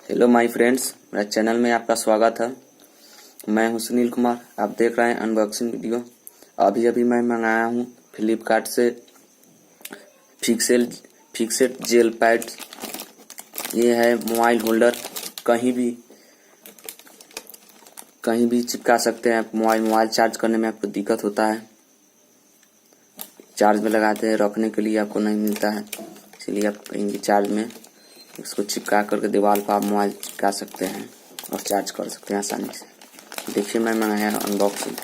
Hello my friends, मेरे channel में आपका स्वागत है। मैं हूं सुनील कुमार। आप देख रहे हैं अनबॉक्सिंग वीडियो। अभी मैं मंगाया हूं फ्लिपकार्ट से फिक्सेट जेल पैड। ये है मोबाइल होल्डर। कहीं भी चिपका सकते हैं। मोबाइल चार्ज करने में आपको दिक्कत होता है, चार्ज में लगाते हैं, रखने के लिए आपको नहीं मिलता है, इसलिए आप कहीं भी चार्ज में इसको चिपका करके दीवार पर आप मोबाइल चिपका सकते हैं और चार्ज कर सकते हैं आसानी से। देखिए मैं मंगाया अनबॉक्सिंग।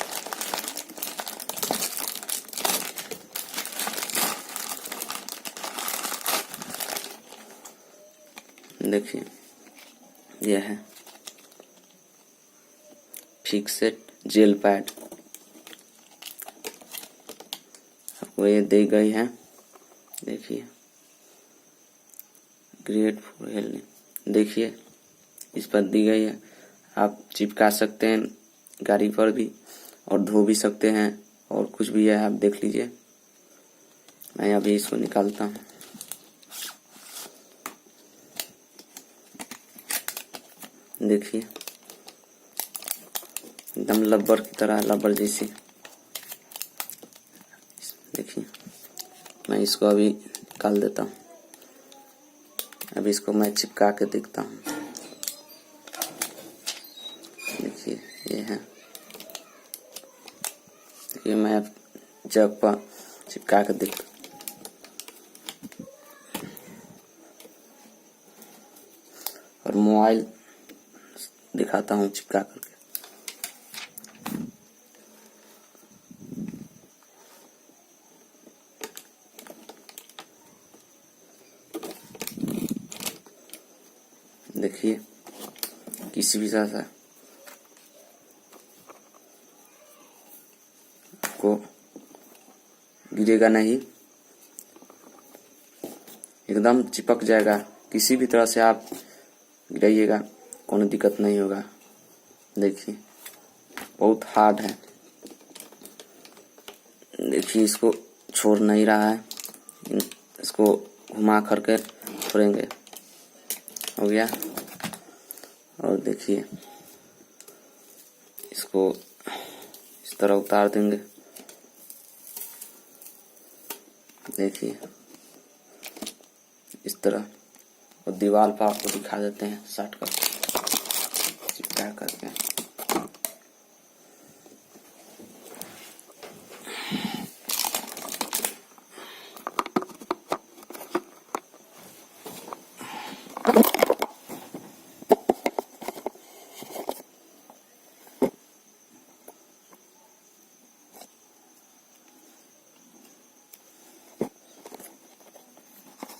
देखिए यह है फिक्सेट जेल पैड। आपको ये दी गई है। देखिए ग्रेट फॉर हेल्थ। देखिए इस पर दी गई है। आप चिपका सकते हैं गाड़ी पर भी और धो भी सकते हैं, और कुछ भी है आप देख लीजिए। मैं अभी इसको निकालता हूँ। देखिए एकदम रबर की तरह, रबर जैसी। देखिए मैं इसको अभी निकाल देता हूँ। अभी इसको मैं चिपका के देखता हूँ। देखिए ये है। देखिए मैं जग पर चिपका के देखता हूँ और मोबाइल दिखाता हूँ चिपका करके। देखिए किसी भी तरह से आपको गिरेगा नहीं, एकदम चिपक जाएगा। किसी भी तरह से आप गिराइएगा कोनो दिक्कत नहीं होगा। देखिए बहुत हार्ड है। देखिए इसको छोड़ नहीं रहा है। इसको घुमा करके छोड़ेंगे, हो गया। और देखिए इसको इस तरह उतार देंगे। देखिए इस तरह, और दीवार पर आपको दिखा देते हैं सट कर चिपका करके।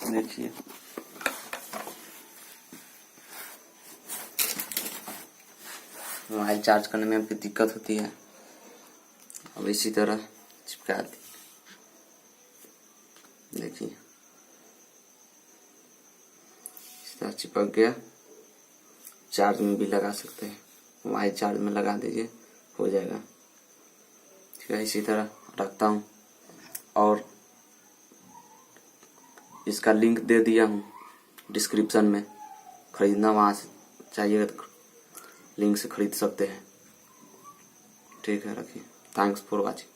देखिए मोबाइल चार्ज करने में आपकी दिक्कत होती है। अब इसी तरह चिपका दी। देखिए इस तरह चिपक गया। चार्ज में भी लगा सकते हैं। मोबाइल चार्ज में लगा दीजिए, हो जाएगा। ठीक है, इसी तरह रखता हूँ और इसका लिंक दे दिया हूँ डिस्क्रिप्शन में। खरीदना वहाँ से चाहिएगा तो लिंक से खरीद सकते हैं। ठीक है, रखिए। Thanks for watching.